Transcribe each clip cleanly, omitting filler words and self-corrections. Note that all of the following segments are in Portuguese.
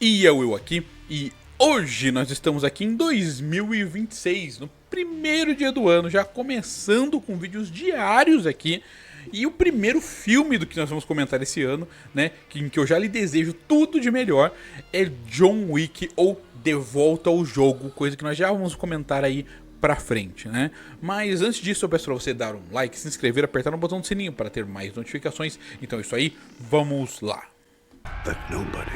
E eu aqui, e hoje nós estamos aqui em 2026, no primeiro dia do ano, já começando com vídeos diários aqui. E o primeiro filme do que nós vamos comentar esse ano, né, em que eu já lhe desejo tudo de melhor, é John Wick ou De Volta ao Jogo, coisa que nós já vamos comentar aí pra frente, né? Mas antes disso eu peço pra você dar um like, se inscrever, apertar no botão do sininho para ter mais notificações. Então é isso aí, vamos lá. But nobody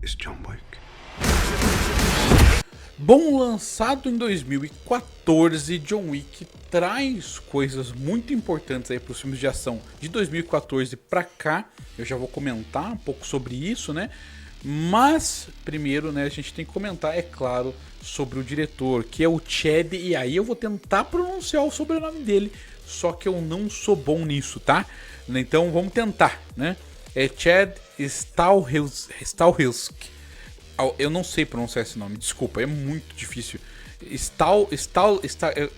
is John Wick. Bom, lançado em 2014, John Wick traz coisas muito importantes aí para os filmes de ação de 2014 para cá. Eu já vou comentar um pouco sobre isso, né? Mas primeiro, né, a gente tem que comentar, é claro, sobre o diretor, que é o Chad, e aí eu vou tentar pronunciar o sobrenome dele, só que eu não sou bom nisso, tá? Então vamos tentar, né? É Chad Stahelski. Eu não sei pronunciar esse nome, desculpa, é muito difícil.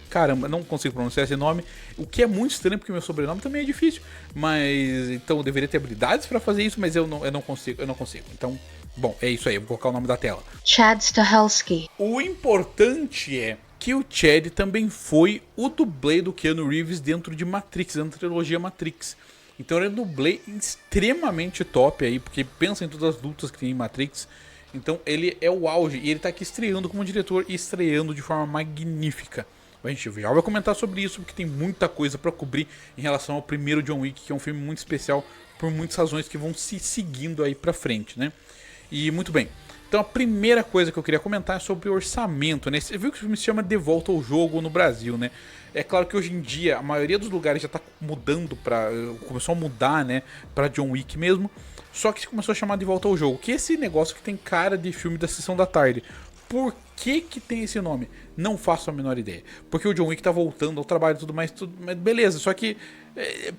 Caramba, não consigo pronunciar esse nome. O que é muito estranho porque meu sobrenome também é difícil. Mas então eu deveria ter habilidades para fazer isso, mas eu não consigo. Então, bom, é isso aí, eu vou colocar o nome da tela. Chad Stahelski. O importante é que o Chad também foi o dublê do Keanu Reeves dentro de Matrix, dentro da trilogia Matrix. Então ele é um dublê extremamente top aí, porque pensa em todas as lutas que tem em Matrix. Então ele é o auge e ele tá aqui estreando como diretor e estreando de forma magnífica. A gente já vai comentar sobre isso porque tem muita coisa pra cobrir em relação ao primeiro John Wick, que é um filme muito especial por muitas razões que vão se seguindo aí pra frente, né? E muito bem. Então a primeira coisa que eu queria comentar é sobre o orçamento, né? Você viu que o filme se chama De Volta ao Jogo no Brasil, né? É claro que hoje em dia a maioria dos lugares já tá mudando pra... começou a mudar, né? Pra John Wick mesmo. Só que se começou a chamar De Volta ao Jogo. Que esse negócio que tem cara de filme da Sessão da Tarde. Por que que tem esse nome? Não faço a menor ideia. Porque o John Wick tá voltando ao trabalho e tudo mais, beleza. Só que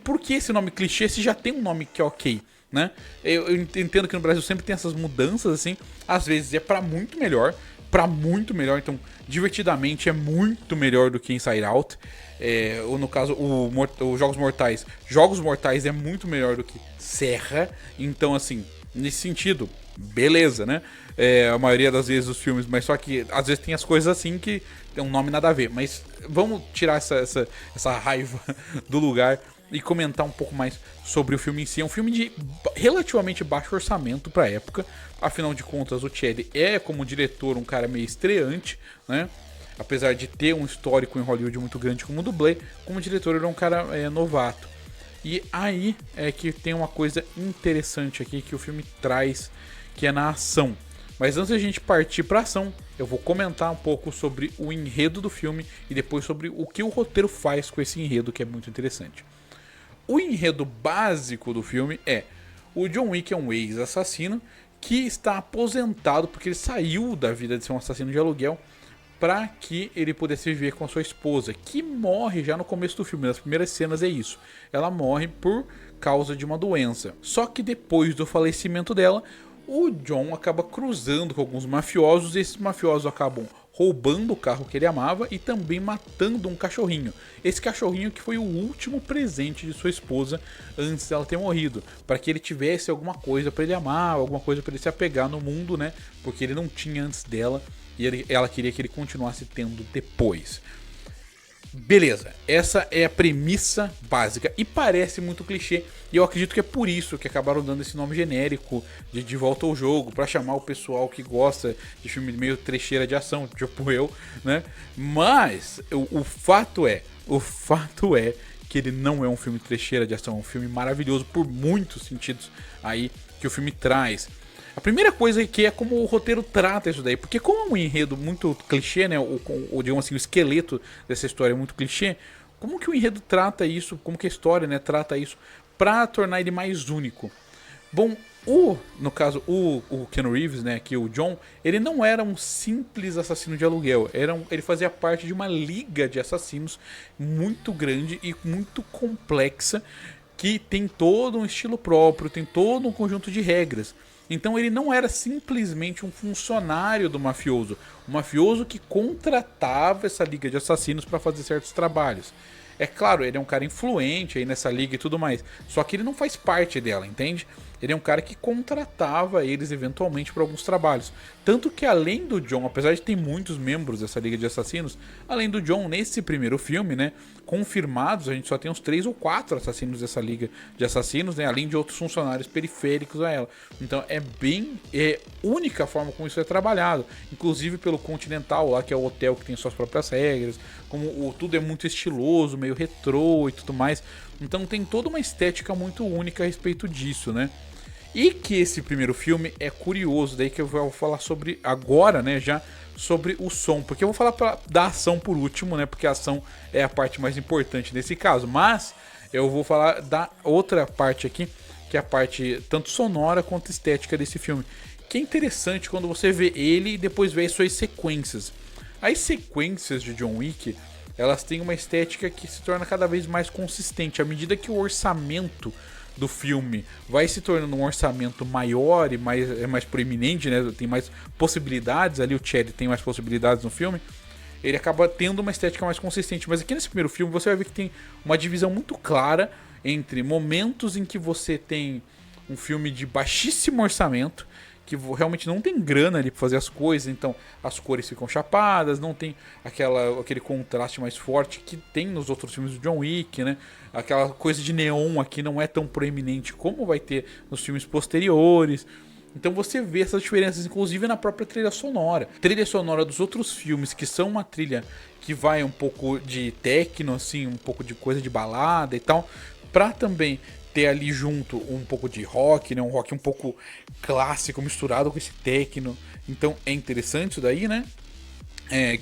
por que esse nome clichê se já tem um nome que é ok, né? Eu entendo que no Brasil sempre tem essas mudanças assim. Às vezes é pra muito melhor. Então Divertidamente é muito melhor do que Inside Out. Ou no caso os Jogos Mortais. Jogos Mortais é muito melhor do que Serra. Então assim, nesse sentido, beleza, né? A maioria das vezes os filmes, mas só que às vezes tem as coisas assim que tem um nome nada a ver. Mas vamos tirar essa raiva do lugar e comentar um pouco mais sobre o filme em si. É um filme de relativamente baixo orçamento pra época. Afinal de contas, o Chad é, como diretor, um cara meio estreante, né? Apesar de ter um histórico em Hollywood muito grande como dublê, como diretor ele é um cara novato. E aí é que tem uma coisa interessante aqui que o filme traz, que é na ação. Mas antes da gente partir pra ação, eu vou comentar um pouco sobre o enredo do filme e depois sobre o que o roteiro faz com esse enredo, que é muito interessante. O enredo básico do filme é: o John Wick é um ex-assassino que está aposentado porque ele saiu da vida de ser um assassino de aluguel para que ele pudesse viver com a sua esposa, que morre já no começo do filme. Nas primeiras cenas é isso. Ela morre por causa de uma doença. Só que depois do falecimento dela, o John acaba cruzando com alguns mafiosos e esses mafiosos acabam roubando o carro que ele amava e também matando um cachorrinho. Esse cachorrinho que foi o último presente de sua esposa antes dela ter morrido, para que ele tivesse alguma coisa para ele amar, alguma coisa para ele se apegar no mundo, né? Porque ele não tinha antes dela e ela queria que ele continuasse tendo depois. Beleza, essa é a premissa básica e parece muito clichê, e eu acredito que é por isso que acabaram dando esse nome genérico de Volta ao Jogo, pra chamar o pessoal que gosta de filme meio trecheira de ação, tipo eu, né? Mas o fato é que ele não é um filme trecheira de ação, é um filme maravilhoso por muitos sentidos aí que o filme traz. A primeira coisa que é como o roteiro trata isso daí, porque como é um enredo muito clichê, né, ou digamos assim, o esqueleto dessa história é muito clichê, como que o enredo trata isso, como que a história, né, trata isso pra tornar ele mais único? Bom, no caso, o Keanu Reeves, né, que o John, ele não era um simples assassino de aluguel, ele fazia parte de uma liga de assassinos muito grande e muito complexa, que tem todo um estilo próprio, tem todo um conjunto de regras. Então ele não era simplesmente um funcionário do mafioso, um mafioso que contratava essa liga de assassinos para fazer certos trabalhos. É claro, ele é um cara influente aí nessa liga e tudo mais. Só que ele não faz parte dela, entende? Ele é um cara que contratava eles eventualmente para alguns trabalhos. Tanto que além do John, apesar de ter muitos membros dessa Liga de Assassinos, além do John, nesse primeiro filme, né, confirmados, a gente só tem uns 3 ou 4 assassinos dessa Liga de Assassinos, né, além de outros funcionários periféricos a ela. Então é bem única a forma como isso é trabalhado. Inclusive pelo Continental lá, que é o hotel que tem suas próprias regras, como tudo é muito estiloso, meio retrô e tudo mais. Então tem toda uma estética muito única a respeito disso, né? E que esse primeiro filme é curioso, daí que eu vou falar sobre agora, né, já sobre o som, porque eu vou falar da ação por último, né, porque a ação é a parte mais importante nesse caso, mas eu vou falar da outra parte aqui, que é a parte tanto sonora quanto estética desse filme, que é interessante quando você vê ele e depois vê as suas sequências. As sequências de John Wick, elas têm uma estética que se torna cada vez mais consistente, à medida que o orçamento do filme vai se tornando um orçamento maior e mais proeminente, né? Tem mais possibilidades ali, o Chad tem mais possibilidades no filme, ele acaba tendo uma estética mais consistente. Mas aqui nesse primeiro filme você vai ver que tem uma divisão muito clara entre momentos em que você tem um filme de baixíssimo orçamento, que realmente não tem grana ali pra fazer as coisas, então as cores ficam chapadas, não tem aquele contraste mais forte que tem nos outros filmes do John Wick, né? Aquela coisa de neon aqui não é tão proeminente como vai ter nos filmes posteriores. Então você vê essas diferenças, inclusive na própria trilha sonora. Trilha sonora dos outros filmes, que são uma trilha que vai um pouco de techno, assim, um pouco de coisa de balada e tal, pra também ter ali junto um pouco de rock, né? Um rock um pouco clássico misturado com esse techno. Então é interessante isso daí, né?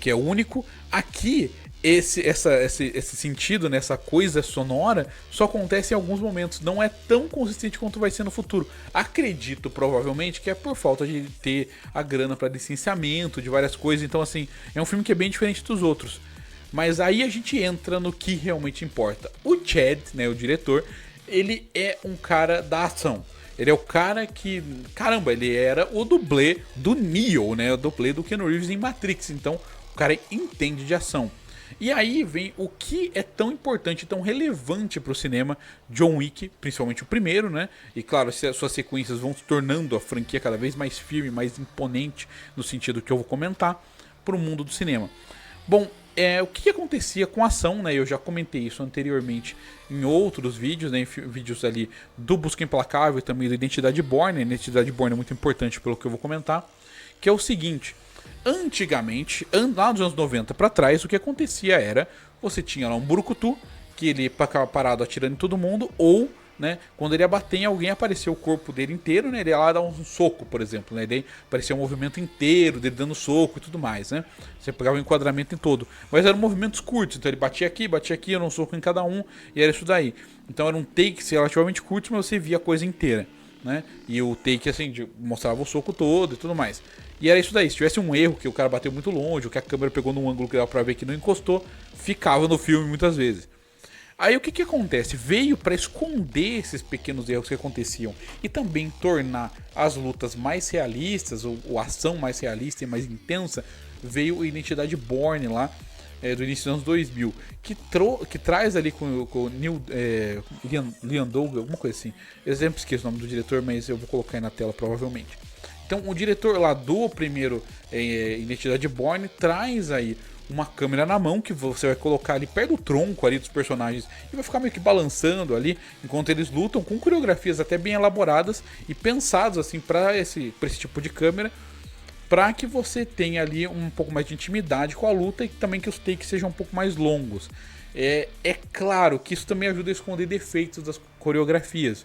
Que é único. Aqui, esse sentido, né? Essa coisa sonora só acontece em alguns momentos. Não é tão consistente quanto vai ser no futuro. Acredito, provavelmente, que é por falta de ter a grana para licenciamento de várias coisas. Então, assim, é um filme que é bem diferente dos outros. Mas aí a gente entra no que realmente importa. O Chad, né? O diretor, ele é um cara da ação. Ele é o cara que... Caramba, ele era o dublê do Neo, né? O dublê do Keanu Reeves em Matrix. Então, o cara entende de ação. E aí vem o que é tão importante, tão relevante pro cinema. John Wick, principalmente o primeiro, né? E claro, suas sequências vão se tornando a franquia cada vez mais firme, mais imponente, no sentido que eu vou comentar, pro mundo do cinema. Bom, o que acontecia com a ação, né? Eu já comentei isso anteriormente em outros vídeos, né? Em vídeos ali do Busca Implacável e também do Identidade Bourne. A Identidade Bourne é muito importante pelo que eu vou comentar. Que é o seguinte: antigamente, lá nos anos 90 para trás, o que acontecia era, você tinha lá um brucutu, que ele ficava parado atirando em todo mundo, ou, né, quando ele ia bater em alguém, aparecia o corpo dele inteiro, né, ele ia lá dar um soco, por exemplo, né, daí aparecia um movimento inteiro dele dando soco e tudo mais, né, você pegava o enquadramento em todo, mas eram movimentos curtos, então ele batia aqui, era um soco em cada um, e era isso daí. Então eram takes relativamente curtos, mas você via a coisa inteira, né, e o take, assim, mostrava o soco todo e tudo mais. E era isso daí, se tivesse um erro, que o cara bateu muito longe, ou que a câmera pegou num ângulo que dava pra ver que não encostou, ficava no filme muitas vezes. Aí o que acontece? Veio para esconder esses pequenos erros que aconteciam e também tornar as lutas mais realistas, ou a ação mais realista e mais intensa, veio a Identidade Bourne lá, do início dos anos 2000, que traz ali com o Neil Leandouga, alguma coisa assim. Eu sempre esqueço o nome do diretor, mas eu vou colocar aí na tela provavelmente. Então o diretor lá do primeiro Identidade Bourne traz aí uma câmera na mão que você vai colocar ali perto do tronco ali dos personagens e vai ficar meio que balançando ali enquanto eles lutam, com coreografias até bem elaboradas e pensadas assim para esse tipo de câmera, para que você tenha ali um pouco mais de intimidade com a luta e também que os takes sejam um pouco mais longos. É claro que isso também ajuda a esconder defeitos das coreografias.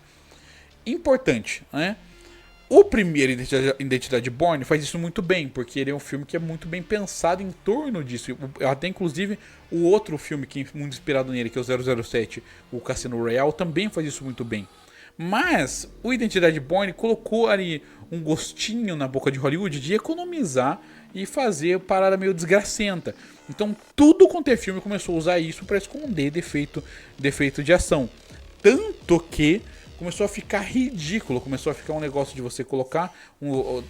Importante, né? O primeiro Identidade Bourne faz isso muito bem, porque ele é um filme que é muito bem pensado em torno disso. Até inclusive o outro filme que é muito inspirado nele, que é o 007, o Cassino Royale, também faz isso muito bem. Mas o Identidade Bourne colocou ali um gostinho na boca de Hollywood de economizar e fazer parada meio desgracenta. Então tudo quanto é filme começou a usar isso para esconder defeito de ação. Tanto que começou a ficar ridículo, começou a ficar um negócio de você colocar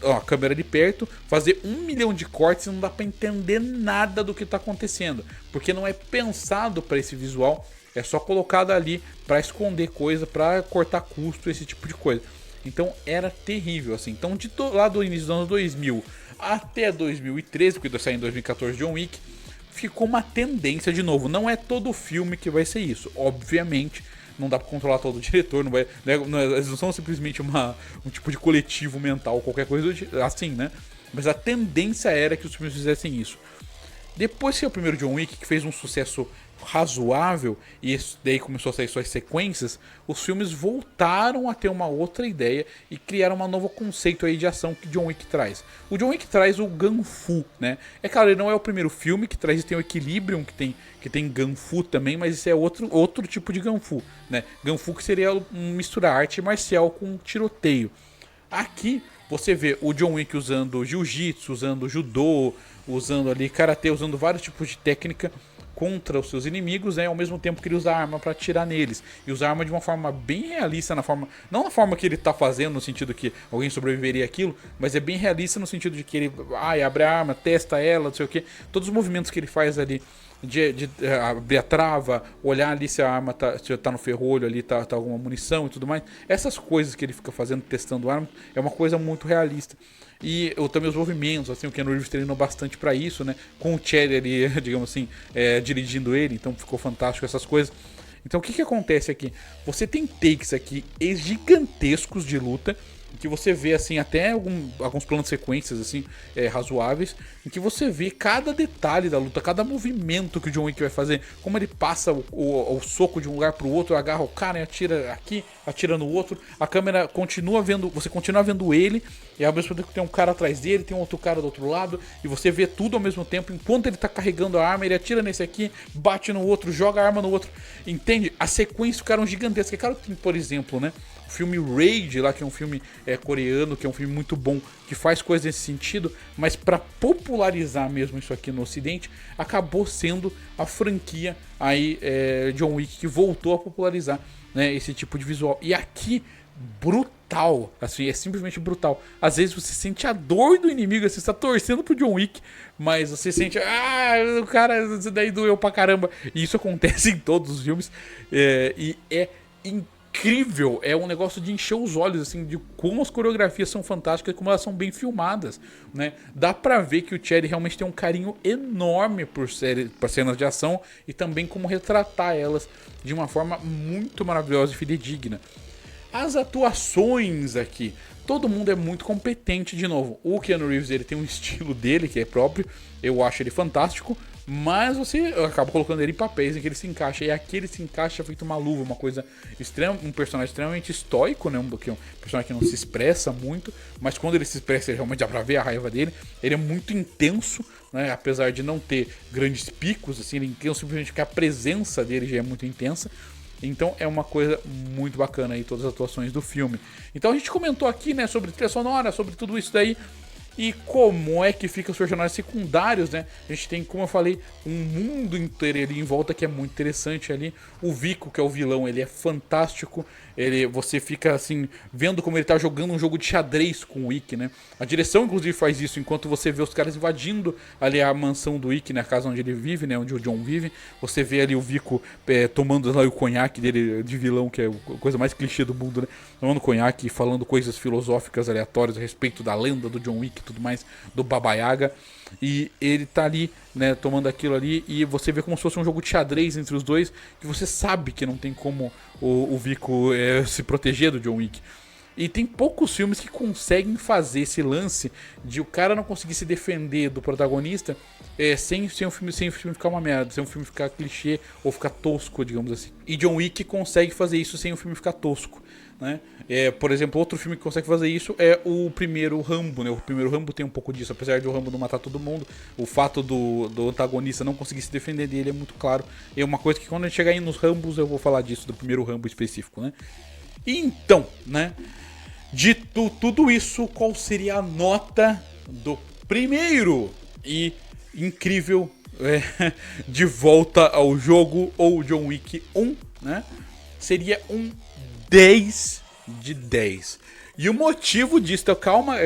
a câmera de perto, fazer 1 milhão de cortes e não dá pra entender nada do que tá acontecendo, porque não é pensado para esse visual, é só colocado ali pra esconder coisa, pra cortar custo, esse tipo de coisa. Então era terrível, assim. Então lá do início dos anos 2000 até 2013, porque saiu em 2014 John Wick, ficou uma tendência de novo. Não é todo filme que vai ser isso, obviamente. Não dá pra controlar todo o diretor, eles não são simplesmente um tipo de coletivo mental, qualquer coisa assim, né? Mas a tendência era que os filmes fizessem isso. Depois que o primeiro John Wick, que fez um sucesso razoável, e daí começou a sair suas sequências, os filmes voltaram a ter uma outra ideia e criaram um novo conceito aí de ação que John Wick traz. O John Wick traz o Gun-Fu, né? É claro, ele não é o primeiro filme que traz, tem o Equilibrium, que tem Gun-Fu também, mas isso é outro tipo de Gun-Fu, né? Gun-Fu que seria misturar arte marcial com tiroteio. Aqui você vê o John Wick usando jiu-jitsu, usando judô, usando ali karatê, usando vários tipos de técnica contra os seus inimigos, né, ao mesmo tempo que ele usa a arma para atirar neles. E usa a arma de uma forma bem realista, não na forma que ele tá fazendo, no sentido que alguém sobreviveria àquilo, mas é bem realista no sentido de que ele abre a arma, testa ela, não sei o que. Todos os movimentos que ele faz ali, de abrir a trava, olhar ali se a arma se tá no ferrolho ali, tá alguma munição e tudo mais. Essas coisas que ele fica fazendo, testando a arma, é uma coisa muito realista. E também os movimentos, assim, o Keanu Reeves treinou bastante pra isso, né? Com o Chad ali, digamos assim, dirigindo ele, então ficou fantástico essas coisas. Então o que acontece aqui? Você tem takes aqui gigantescos de luta, em que você vê assim até alguns planos de sequências assim razoáveis, em que você vê cada detalhe da luta, cada movimento que o John Wick vai fazer, como ele passa o soco de um lugar pro outro, agarra o cara e atira aqui, atira no outro, a câmera continua vendo, você continua vendo ele, e ao mesmo tempo que tem um cara atrás dele, tem um outro cara do outro lado, e você vê tudo ao mesmo tempo, enquanto ele tá carregando a arma, ele atira nesse aqui, bate no outro, joga a arma no outro, entende? As sequências ficaram gigantescas. Claro que tem, por exemplo, né, o filme Raid lá, que é um filme coreano, que é um filme muito bom, que faz coisas nesse sentido, mas para popularizar mesmo isso aqui no ocidente, acabou sendo a franquia aí John Wick que voltou a popularizar, né, esse tipo de visual. E aqui, brutal, assim, é simplesmente brutal. Às vezes você sente a dor do inimigo, assim, você está torcendo pro John Wick, mas você sente, o cara, isso daí doeu pra caramba. E isso acontece em todos os filmes, e é incrível, é um negócio de encher os olhos, assim, de como as coreografias são fantásticas e como elas são bem filmadas, né? Dá pra ver que o Chad realmente tem um carinho enorme por cenas de ação e também como retratar elas de uma forma muito maravilhosa e fidedigna. As atuações aqui, todo mundo é muito competente de novo. O Keanu Reeves, ele tem um estilo dele que é próprio, eu acho ele fantástico, mas você acaba colocando ele em papéis em que ele se encaixa, e aqui ele se encaixa feito uma luva, uma coisa extrema, um personagem extremamente estoico, né? Um personagem que não se expressa muito, mas quando ele se expressa, realmente dá pra ver a raiva dele. Ele é muito intenso, né? Apesar de não ter grandes picos, assim, ele é intenso simplesmente porque a presença dele já é muito intensa. Então é uma coisa muito bacana aí, todas as atuações do filme. Então a gente comentou aqui, né, sobre trilha sonora, sobre tudo isso daí. E como é que fica os personagens secundários, né? A gente tem, como eu falei, um mundo inteiro ali em volta que é muito interessante ali. O Vico, que é o vilão, ele é fantástico. Você fica assim, vendo como ele tá jogando um jogo de xadrez com o Wick, né? A direção, inclusive, faz isso enquanto você vê os caras invadindo ali a mansão do Wick, né? A casa onde ele vive, né? Onde o John vive. Você vê ali o Vico tomando lá o conhaque dele de vilão, que é a coisa mais clichê do mundo, né? Tomando conhaque e falando coisas filosóficas aleatórias a respeito da lenda do John Wick e tudo mais, do Baba Yaga. E ele tá ali, né, tomando aquilo ali, e você vê como se fosse um jogo de xadrez entre os dois, que você sabe que não tem como o Vico se proteger do John Wick. E tem poucos filmes que conseguem fazer esse lance de o cara não conseguir se defender do protagonista sem o filme ficar uma merda, sem o filme ficar clichê ou ficar tosco, digamos assim. E John Wick consegue fazer isso sem o filme ficar tosco, né? Por exemplo, outro filme que consegue fazer isso é o primeiro Rambo, né? O primeiro Rambo tem um pouco disso, apesar de o Rambo não matar todo mundo, o fato do antagonista não conseguir se defender dele é muito claro. É uma coisa que quando a gente chegar aí nos Rambos eu vou falar disso, do primeiro Rambo específico, né? Então, né? Dito tudo isso, qual seria a nota do primeiro e incrível De Volta ao Jogo ou John Wick 1, né? Seria um 10 de 10. E o motivo disso, então, calma,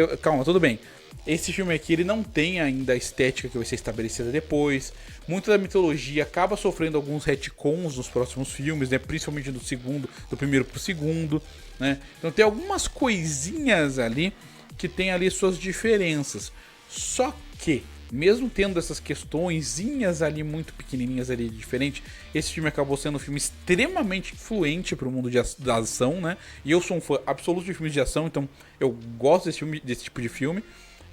tudo bem. Esse filme aqui, ele não tem ainda a estética que vai ser estabelecida depois. Muita da mitologia acaba sofrendo alguns retcons nos próximos filmes, né? Principalmente do primeiro pro segundo, né? Então tem algumas coisinhas ali que tem ali suas diferenças. Só que, mesmo tendo essas questõezinhas ali muito pequenininhas ali diferente, esse filme acabou sendo um filme extremamente influente para o mundo da ação, né? E eu sou um fã absoluto de filmes de ação, então eu gosto desse tipo de filme.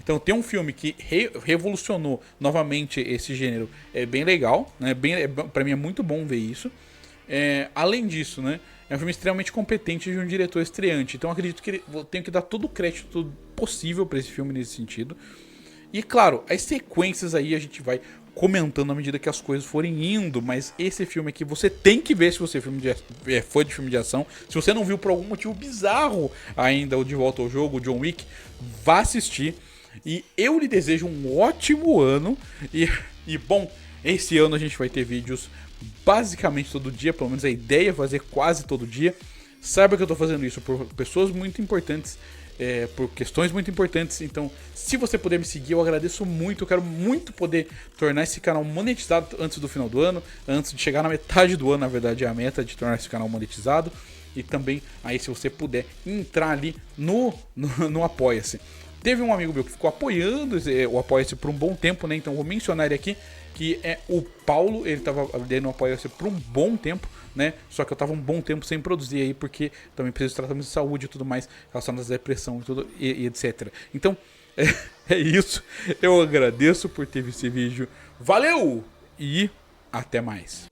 Então ter um filme que revolucionou novamente esse gênero é bem legal, né? Pra mim é muito bom ver isso. Além disso, né? É um filme extremamente competente de um diretor estreante. Então acredito que eu tenho que dar todo o crédito possível para esse filme nesse sentido. E claro, as sequências aí a gente vai comentando à medida que as coisas forem indo, mas esse filme aqui você tem que ver se você é fã de filme de ação. Se você não viu por algum motivo bizarro ainda o De Volta ao Jogo, o John Wick, vá assistir. E eu lhe desejo um ótimo ano. E bom, esse ano a gente vai ter vídeos basicamente todo dia, pelo menos a ideia é fazer quase todo dia. Saiba que eu tô fazendo isso por pessoas muito importantes, por questões muito importantes. Então, se você puder me seguir, eu agradeço muito. Eu quero muito poder tornar esse canal monetizado antes do final do ano, antes de chegar na metade do ano, na verdade é a meta de tornar esse canal monetizado. E também, aí se você puder entrar ali no Apoia-se. Teve um amigo meu que ficou apoiando o Apoia-se por um bom tempo, né? Então vou mencionar ele aqui, que é o Paulo. Ele tava ali no Apoia-se por um bom tempo, né? Só que eu tava um bom tempo sem produzir aí, porque também preciso de tratamento de saúde e tudo mais, relacionado à depressão e tudo, e etc. Então, é isso. Eu agradeço por ter visto esse vídeo. Valeu! E até mais.